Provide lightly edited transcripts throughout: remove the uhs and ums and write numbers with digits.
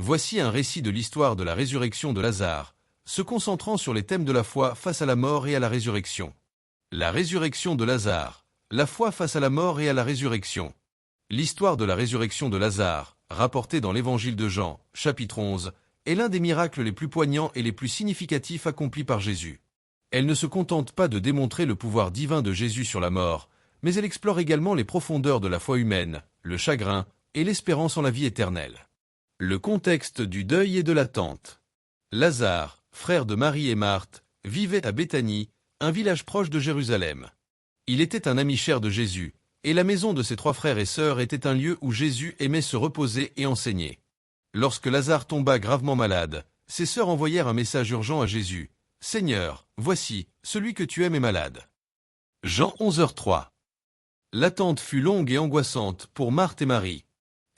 Voici un récit de l'histoire de la résurrection de Lazare, se concentrant sur les thèmes de la foi face à la mort et à la résurrection. La résurrection de Lazare, la foi face à la mort et à la résurrection. L'histoire de la résurrection de Lazare, rapportée dans l'Évangile de Jean, chapitre 11, est l'un des miracles les plus poignants et les plus significatifs accomplis par Jésus. Elle ne se contente pas de démontrer le pouvoir divin de Jésus sur la mort, mais elle explore également les profondeurs de la foi humaine, le chagrin et l'espérance en la vie éternelle. Le contexte du deuil et de l'attente. Lazare, frère de Marie et Marthe, vivait à Béthanie, un village proche de Jérusalem. Il était un ami cher de Jésus, et la maison de ses 3 frères et sœurs était un lieu où Jésus aimait se reposer et enseigner. Lorsque Lazare tomba gravement malade, ses sœurs envoyèrent un message urgent à Jésus. « Seigneur, voici, celui que tu aimes est malade. » Jean 11h03. L'attente fut longue et angoissante pour Marthe et Marie.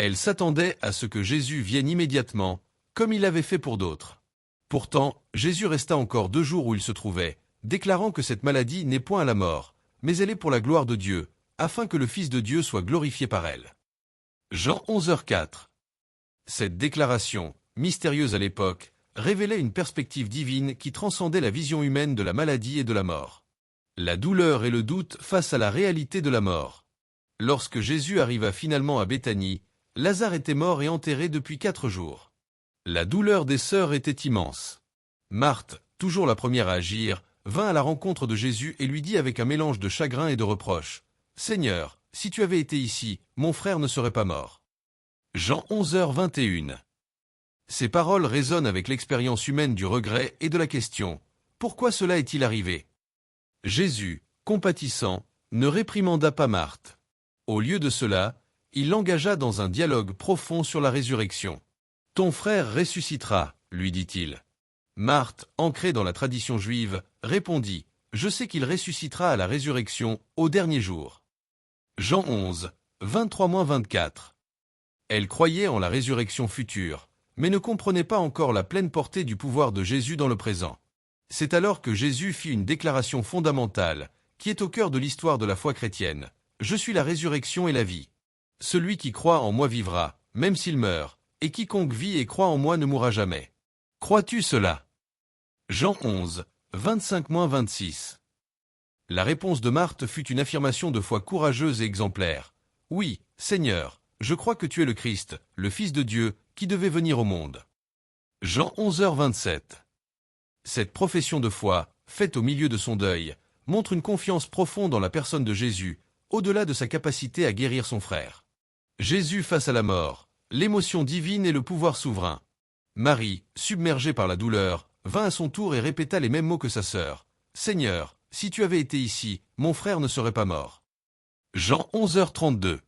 Elles s'attendaient à ce que Jésus vienne immédiatement, comme il l'avait fait pour d'autres. Pourtant, Jésus resta encore 2 jours où il se trouvait, déclarant que cette maladie n'est point à la mort, mais elle est pour la gloire de Dieu, afin que le Fils de Dieu soit glorifié par elle. Jean 11h04. Cette déclaration, mystérieuse à l'époque, révélait une perspective divine qui transcendait la vision humaine de la maladie et de la mort. La douleur et le doute face à la réalité de la mort. Lorsque Jésus arriva finalement à Béthanie, Lazare était mort et enterré depuis 4 jours. La douleur des sœurs était immense. Marthe, toujours la première à agir, vint à la rencontre de Jésus et lui dit avec un mélange de chagrin et de reproche : « Seigneur, si tu avais été ici, mon frère ne serait pas mort. » Jean 11h21. Ces paroles résonnent avec l'expérience humaine du regret et de la question : pourquoi cela est-il arrivé ? Jésus, compatissant, ne réprimanda pas Marthe. Au lieu de cela, il l'engagea dans un dialogue profond sur la résurrection. « Ton frère ressuscitera, lui dit-il. » Marthe, ancrée dans la tradition juive, répondit : « Je sais qu'il ressuscitera à la résurrection, au dernier jour. » Jean 11, 23-24. Elle croyait en la résurrection future, mais ne comprenait pas encore la pleine portée du pouvoir de Jésus dans le présent. C'est alors que Jésus fit une déclaration fondamentale, qui est au cœur de l'histoire de la foi chrétienne. « Je suis la résurrection et la vie. Celui qui croit en moi vivra, même s'il meurt, et quiconque vit et croit en moi ne mourra jamais. » Crois-tu cela ? Jean 11, 25-26. La réponse de Marthe fut une affirmation de foi courageuse et exemplaire. « Oui, Seigneur, je crois que tu es le Christ, le Fils de Dieu, qui devait venir au monde. » Jean 11h27. Cette profession de foi, faite au milieu de son deuil, montre une confiance profonde en la personne de Jésus, au-delà de sa capacité à guérir son frère. Jésus face à la mort, l'émotion divine et le pouvoir souverain. Marie, submergée par la douleur, vint à son tour et répéta les mêmes mots que sa sœur. « Seigneur, si tu avais été ici, mon frère ne serait pas mort. » Jean 11h32.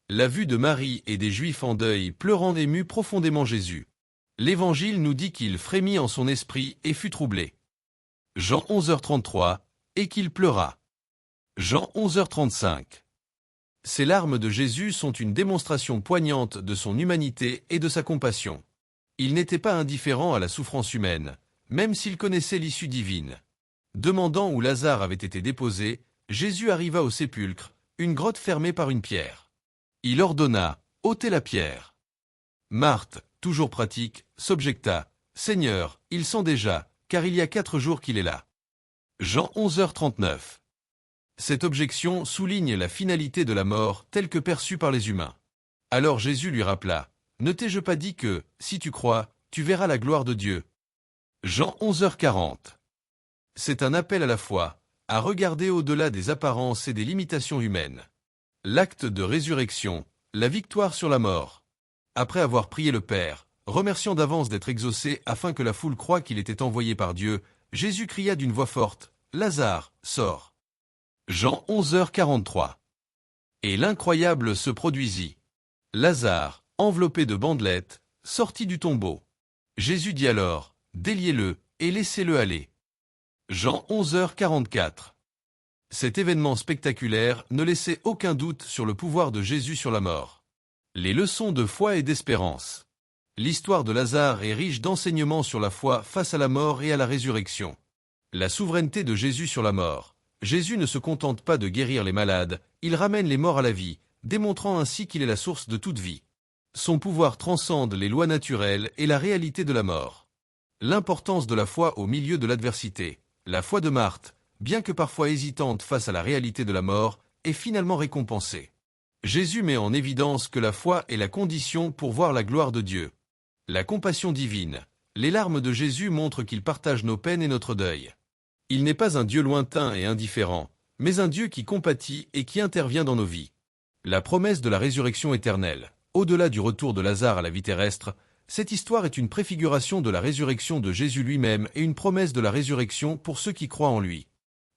La vue de Marie et des Juifs en deuil pleurant émut profondément Jésus. L'Évangile nous dit qu'il frémit en son esprit et fut troublé. Jean 11h33, et qu'il pleura. Jean 11h35. Ces larmes de Jésus sont une démonstration poignante de son humanité et de sa compassion. Il n'était pas indifférent à la souffrance humaine, même s'il connaissait l'issue divine. Demandant où Lazare avait été déposé, Jésus arriva au sépulcre, une grotte fermée par une pierre. Il ordonna : « ôtez la pierre. » Marthe, toujours pratique, s'objecta : « Seigneur, il sent déjà, car il y a 4 jours qu'il est là. » Jean 11h39. Cette objection souligne la finalité de la mort telle que perçue par les humains. Alors Jésus lui rappela : « Ne t'ai-je pas dit que, si tu crois, tu verras la gloire de Dieu ?» Jean 11h40. C'est un appel à la foi, à regarder au-delà des apparences et des limitations humaines. L'acte de résurrection, la victoire sur la mort. Après avoir prié le Père, remerciant d'avance d'être exaucé afin que la foule croie qu'il était envoyé par Dieu, Jésus cria d'une voix forte : « Lazare, sors !» Jean 11h43. Et l'incroyable se produisit. Lazare, enveloppé de bandelettes, sortit du tombeau. Jésus dit alors : « Déliez-le et laissez-le aller. » Jean 11h44. Cet événement spectaculaire ne laissait aucun doute sur le pouvoir de Jésus sur la mort. Les leçons de foi et d'espérance. L'histoire de Lazare est riche d'enseignements sur la foi face à la mort et à la résurrection. La souveraineté de Jésus sur la mort. Jésus ne se contente pas de guérir les malades, il ramène les morts à la vie, démontrant ainsi qu'il est la source de toute vie. Son pouvoir transcende les lois naturelles et la réalité de la mort. L'importance de la foi au milieu de l'adversité. La foi de Marthe, bien que parfois hésitante face à la réalité de la mort, est finalement récompensée. Jésus met en évidence que la foi est la condition pour voir la gloire de Dieu. La compassion divine. Les larmes de Jésus montrent qu'il partage nos peines et notre deuil. Il n'est pas un Dieu lointain et indifférent, mais un Dieu qui compatit et qui intervient dans nos vies. La promesse de la résurrection éternelle. Au-delà du retour de Lazare à la vie terrestre, cette histoire est une préfiguration de la résurrection de Jésus lui-même et une promesse de la résurrection pour ceux qui croient en lui.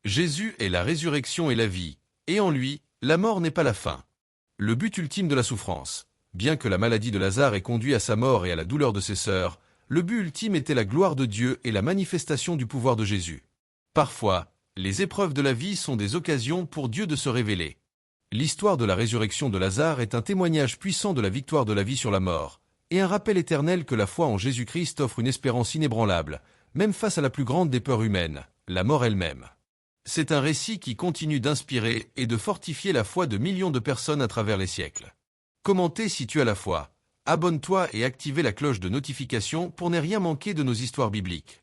Jésus est la résurrection et la vie, et en lui, la mort n'est pas la fin. Le but ultime de la souffrance. Bien que la maladie de Lazare ait conduit à sa mort et à la douleur de ses sœurs, le but ultime était la gloire de Dieu et la manifestation du pouvoir de Jésus. Parfois, les épreuves de la vie sont des occasions pour Dieu de se révéler. L'histoire de la résurrection de Lazare est un témoignage puissant de la victoire de la vie sur la mort, et un rappel éternel que la foi en Jésus-Christ offre une espérance inébranlable, même face à la plus grande des peurs humaines, la mort elle-même. C'est un récit qui continue d'inspirer et de fortifier la foi de millions de personnes à travers les siècles. Commentez si tu as la foi. Abonne-toi et activez la cloche de notification pour ne rien manquer de nos histoires bibliques.